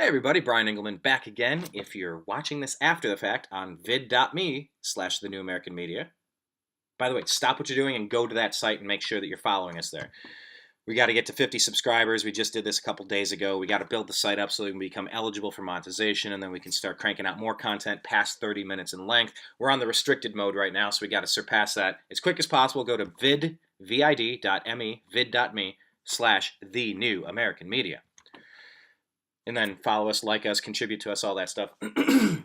Hey everybody, Brian Engelman back again. If you're watching this after the fact on vid.me/TheNewAmericanMedia. By the way, stop what you're doing and go to that site and make sure that you're following us there. We got to get to 50 subscribers. We just did this a couple days ago. We got to build the site up so we can become eligible for monetization, and then we can start cranking out more content past 30 minutes in length. We're on the restricted mode right now, so we got to surpass that as quick as possible. Go to vid.me/TheNewAmericanMedia. And then follow us, like us, contribute to us, all that stuff. And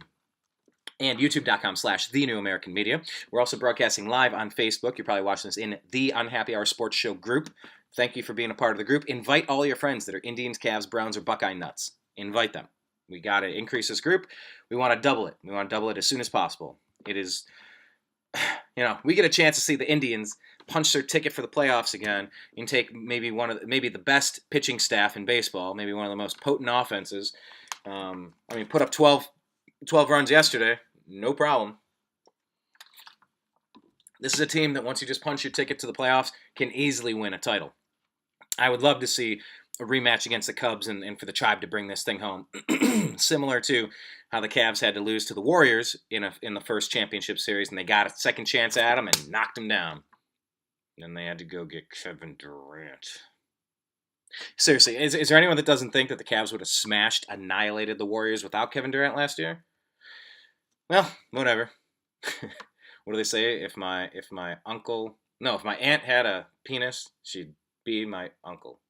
youtube.com/TheNewAmericanMedia. We're also broadcasting live on Facebook. You're probably watching this in the Unhappy Hour Sports Show group. Thank you for being a part of the group. Invite all your friends that are Indians, Cavs, Browns, or Buckeye nuts. Invite them. We got to increase this group. We want to double it. We want to double it as soon as possible. It is, we get a chance to see the Indians punch their ticket for the playoffs again and take maybe the best pitching staff in baseball, maybe one of the most potent offenses. Put up 12 runs yesterday, no problem. This is a team that once you just punch your ticket to the playoffs can easily win a title. I would love to see a rematch against the Cubs and for the Tribe to bring this thing home, similar to how the Cavs had to lose to the Warriors in the first championship series, and they got a second chance at them and knocked them down. And they had to go get Kevin Durant. Seriously, is there anyone that doesn't think that the Cavs would have annihilated the Warriors without Kevin Durant last year? Well, whatever. What do they say? If my aunt had a penis, she'd be my uncle.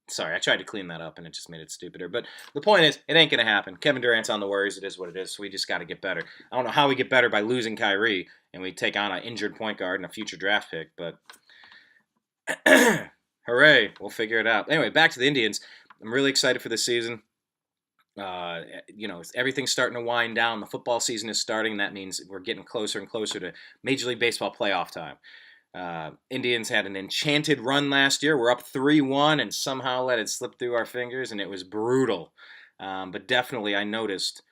Sorry, I tried to clean that up and it just made it stupider. But the point is, it ain't going to happen. Kevin Durant's on the Warriors. It is what it is. So we just got to get better. I don't know how we get better by losing Kyrie and we take on an injured point guard and a future draft pick. But hooray, we'll figure it out. Anyway, back to the Indians. I'm really excited for this season. Everything's starting to wind down. The football season is starting. That means we're getting closer and closer to Major League Baseball playoff time. Indians had an enchanted run last year. We're up 3-1 and somehow let it slip through our fingers, and it was brutal. But definitely I noticed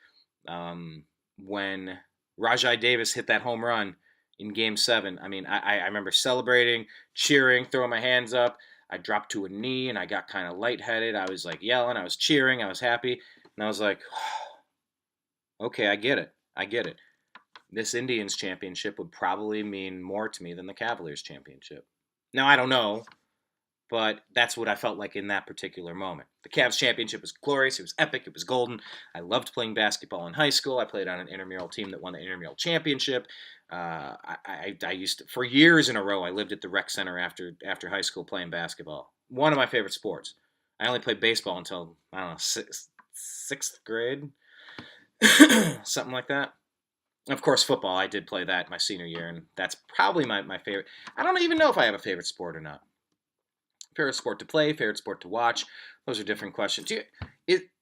when Rajai Davis hit that home run in Game 7. I remember celebrating, cheering, throwing my hands up. I dropped to a knee, and I got kind of lightheaded. I was like yelling. I was cheering. I was happy. And I was like, okay, I get it. This Indians championship would probably mean more to me than the Cavaliers championship. Now, I don't know, but that's what I felt like in that particular moment. The Cavs championship was glorious. It was epic. It was golden. I loved playing basketball in high school. I played on an intramural team that won the intramural championship. I used to, for years in a row, I lived at the rec center after high school playing basketball. One of my favorite sports. I only played baseball until, I don't know, sixth grade, something like that. Of course, football, I did play that my senior year, and that's probably my favorite. I don't even know if I have a favorite sport or not. Favorite sport to play, favorite sport to watch. Those are different questions.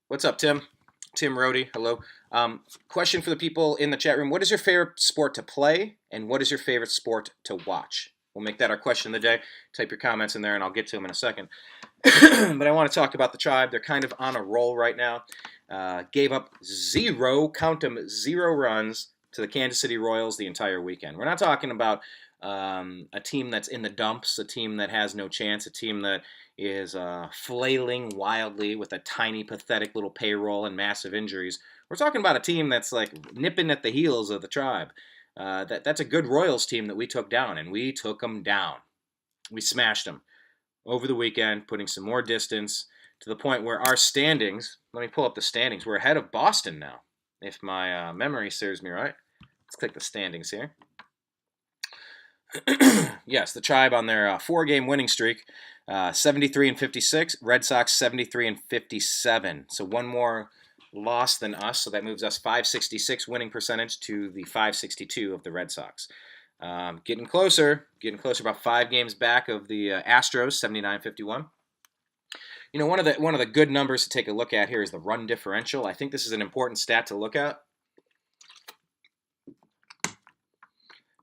What's up, Tim? Tim Rohde, hello. Question for the people in the chat room. What is your favorite sport to play, and what is your favorite sport to watch? We'll make that our question of the day. Type your comments in there, and I'll get to them in a second. But I want to talk about the Tribe. They're kind of on a roll right now. Gave up zero runs to the Kansas City Royals the entire weekend. We're not talking about a team that's in the dumps, a team that has no chance, a team that is flailing wildly with a tiny, pathetic little payroll and massive injuries. We're talking about a team that's like nipping at the heels of the Tribe. That's a good Royals team that we took down, and we took them down. We smashed them over the weekend, putting some more distance to the point where our standings, let me pull up the standings, we're ahead of Boston now, if my memory serves me right. Let's click the standings here. Yes, the Tribe on their 4-game winning streak, 73-56. Red Sox 73-57. So one more loss than us, so that moves us 566 winning percentage to the 562 of the Red Sox. Getting closer, about 5 games back of the Astros, 79-51. One of the good numbers to take a look at here is the run differential. I think this is an important stat to look at.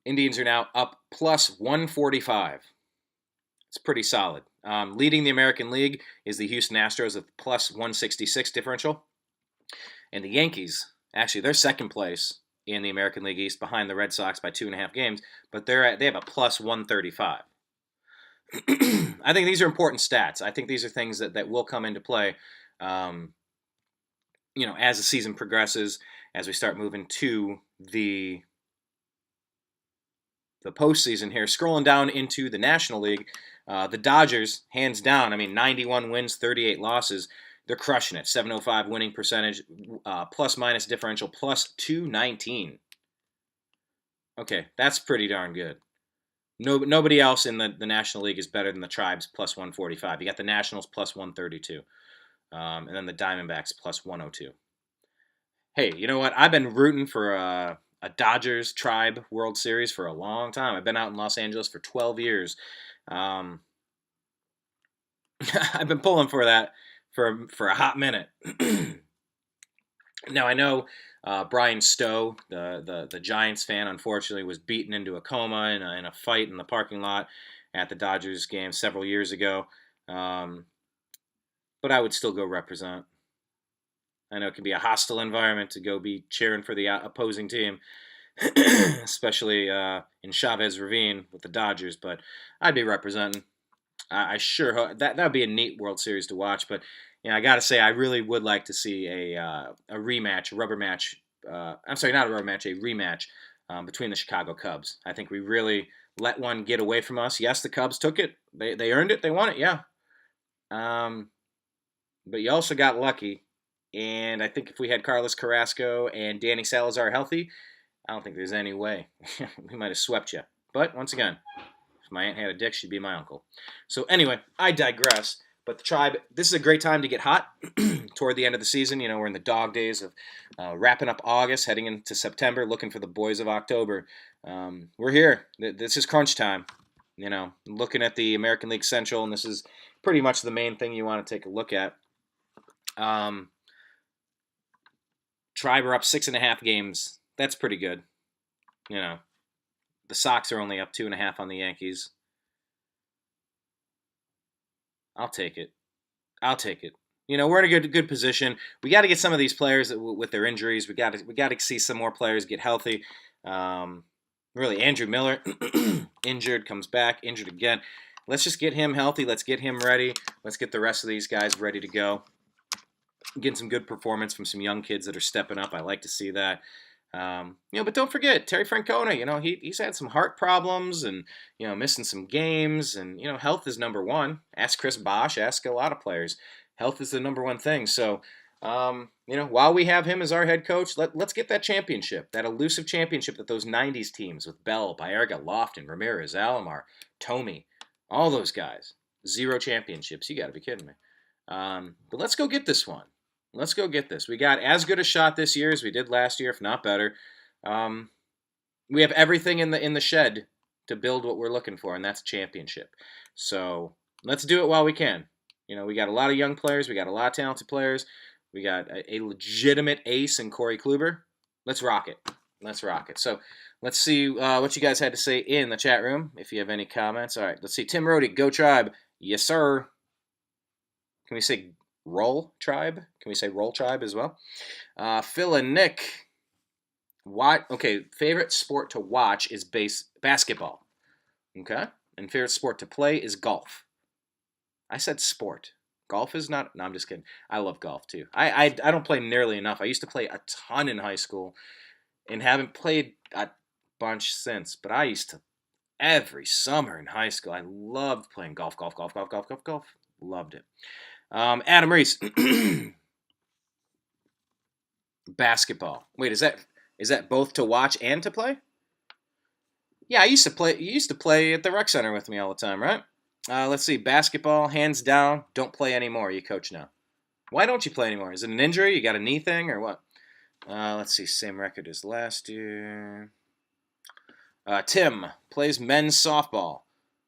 Indians are now up plus 145. It's pretty solid. Leading the American League is the Houston Astros with plus 166 differential. And the Yankees, actually, they're second place in the American League East behind the Red Sox by 2.5 games, but they have a plus 135. I think these are important stats. I think these are things that will come into play as the season progresses, as we start moving to the postseason here, scrolling down into the National League, the Dodgers, hands down, 91 wins, 38 losses. They're crushing it. 705 winning percentage, plus minus differential, plus 219. Okay, that's pretty darn good. Nobody else in the National League is better than the Tribes, plus 145. You got the Nationals, plus 132. And then the Diamondbacks, plus 102. Hey, you know what? I've been rooting for a Dodgers Tribe World Series for a long time. I've been out in Los Angeles for 12 years. Um, I've been pulling for that for a hot minute. Now I know Brian Stowe, the Giants fan, unfortunately was beaten into a coma in a fight in the parking lot at the Dodgers game several years ago. But I would still go represent. I know it can be a hostile environment to go be cheering for the opposing team, especially in Chavez Ravine with the Dodgers. But I'd be representing. I sure hope that would be a neat World Series to watch. But I got to say, I really would like to see a rematch, a rubber match. I'm sorry, not a rubber match, a rematch between the Chicago Cubs. I think we really let one get away from us. Yes, the Cubs took it. They earned it. They won it. Yeah. But you also got lucky. And I think if we had Carlos Carrasco and Danny Salazar healthy, I don't think there's any way. We might have swept you. But once again, if my aunt had a dick, she'd be my uncle. So anyway, I digress. But the Tribe, this is a great time to get hot toward the end of the season. We're in the dog days of wrapping up August, heading into September, looking for the boys of October. We're here. This is crunch time. Looking at the American League Central, and this is pretty much the main thing you want to take a look at. Tribe are up 6.5 games. That's pretty good. The Sox are only up 2.5 on the Yankees. I'll take it. We're in a good position. We got to get some of these players with their injuries. We got to see some more players get healthy. Really, Andrew Miller, injured, comes back, injured again. Let's just get him healthy. Let's get him ready. Let's get the rest of these guys ready to go. Getting some good performance from some young kids that are stepping up. I like to see that. But don't forget Terry Francona. He's had some heart problems and missing some games, and health is number one. Ask Chris Bosh. Ask a lot of players. Health is the number one thing. So while we have him as our head coach, let's get that championship, that elusive championship that those '90s teams with Bell, Baerga, Lofton, Ramirez, Alomar, Tomey, all those guys, 0 championships. You got to be kidding me. But let's go get this one. Let's go get this. We got as good a shot this year as we did last year, if not better. We have everything in the shed to build what we're looking for, and that's a championship. So let's do it while we can. We got a lot of young players. We got a lot of talented players. We got a legitimate ace in Corey Kluber. Let's rock it. So let's see what you guys had to say in the chat room, if you have any comments. All right, let's see. Tim Rody, go Tribe. Yes, sir. Can we say Roll Tribe? Can we say Roll Tribe as well? Phil and Nick. Favorite sport to watch is basketball. Okay? And favorite sport to play is golf. I said sport. Golf is not... No, I'm just kidding. I love golf, too. I don't play nearly enough. I used to play a ton in high school and haven't played a bunch since. But I used to... Every summer in high school, I loved playing golf. Loved it. Adam Reese. Basketball. Wait, is that both to watch and to play? Yeah, I used to play. You used to play at the rec center with me all the time, right? Let's see. Basketball, hands down. Don't play anymore. You coach now. Why don't you play anymore? Is it an injury? You got a knee thing or what? Let's see. Same record as last year. Tim plays men's softball.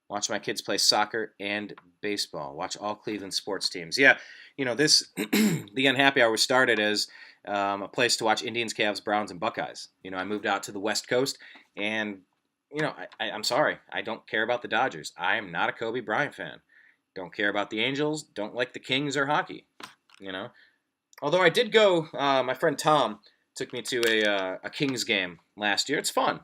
Watch my kids play soccer and baseball. Watch all Cleveland sports teams. Yeah, this the Unhappy Hour was started as a place to watch Indians, Cavs, Browns, and Buckeyes. I moved out to the West Coast, and I'm sorry, I don't care about the Dodgers. I am not a Kobe Bryant fan. Don't care about the Angels. Don't like the Kings or hockey. Although I did go. My friend Tom took me to a Kings game last year. It's fun.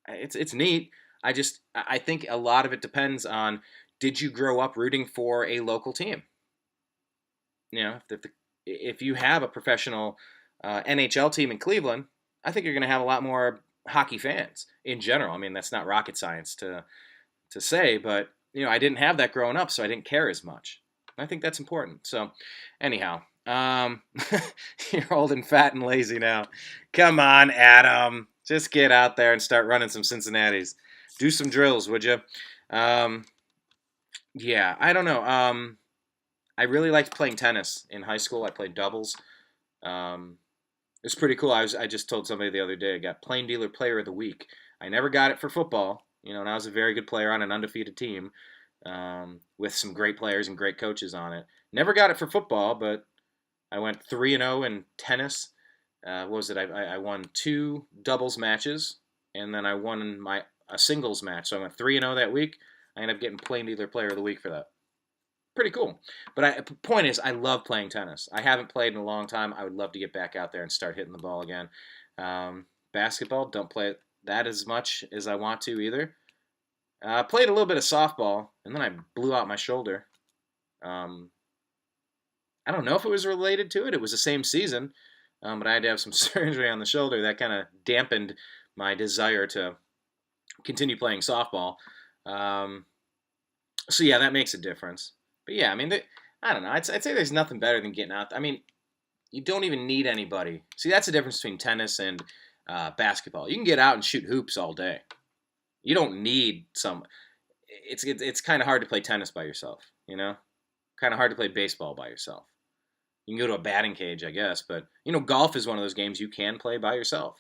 It's neat. I think a lot of it depends on, did you grow up rooting for a local team? If the if you have a professional NHL team in Cleveland, I think you're going to have a lot more hockey fans in general. I mean, that's not rocket science to say, but I didn't have that growing up, so I didn't care as much. I think that's important. So, anyhow, you're old and fat and lazy now. Come on, Adam, just get out there and start running some Cincinnatis. Do some drills, would you? Um, yeah, I don't know. I really liked playing tennis in high school. I played doubles. Um, it's pretty cool. I just told somebody the other day I got Plain Dealer Player of the Week. I never got it for football, and I was a very good player on an undefeated team with some great players and great coaches on it. Never got it for football, but I went 3-0 in tennis. What was it? I won 2 doubles matches, and then I won a singles match. So I went 3-0 that week. I ended up getting Plain Dealer Player of the Week for that. Pretty cool. But point is, I love playing tennis. I haven't played in a long time. I would love to get back out there and start hitting the ball again. Basketball, don't play that as much as I want to either. I played a little bit of softball, and then I blew out my shoulder. I don't know if it was related to it. It was the same season, but I had to have some surgery on the shoulder. That kind of dampened my desire to continue playing softball. So yeah, that makes a difference. But yeah, I mean, I don't know. I'd say there's nothing better than getting out. I mean, you don't even need anybody. See, that's the difference between tennis and basketball. You can get out and shoot hoops all day. You don't need some. It's kind of hard to play tennis by yourself, Kind of hard to play baseball by yourself. You can go to a batting cage, I guess, but golf is one of those games you can play by yourself,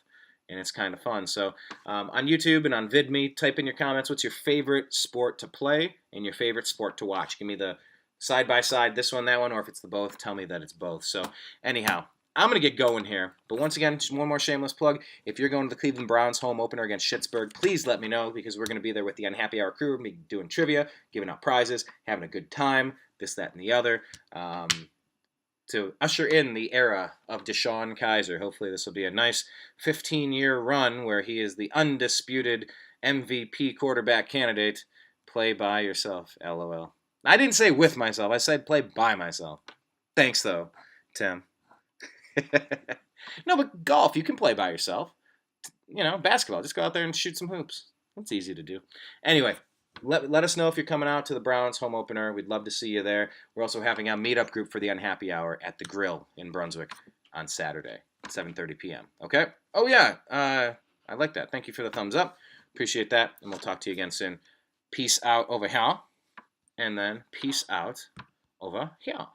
and it's kind of fun. So on YouTube and on VidMe, type in your comments. What's your favorite sport to play and your favorite sport to watch? Give me the side by side, this one, that one, or if it's the both, tell me that it's both. So anyhow, I'm going to get going here. But once again, just one more shameless plug. If you're going to the Cleveland Browns home opener against Schittsburg, please let me know because we're going to be there with the Unhappy Hour crew. We're going to be doing trivia, giving out prizes, having a good time, this, that, and the other. To usher in the era of Deshaun Kaiser. Hopefully this will be a nice 15-year run where he is the undisputed MVP quarterback candidate. Play by yourself, LOL. I didn't say with myself. I said play by myself. Thanks, though, Tim. No, but golf, you can play by yourself. Basketball, just go out there and shoot some hoops. That's easy to do. Anyway, let us know if you're coming out to the Browns home opener. We'd love to see you there. We're also having a meetup group for the Unhappy Hour at the Grill in Brunswick on Saturday at 7:30 p.m. Okay? Oh, yeah. I like that. Thank you for the thumbs up. Appreciate that. And we'll talk to you again soon. Peace out over here. And then peace out over here.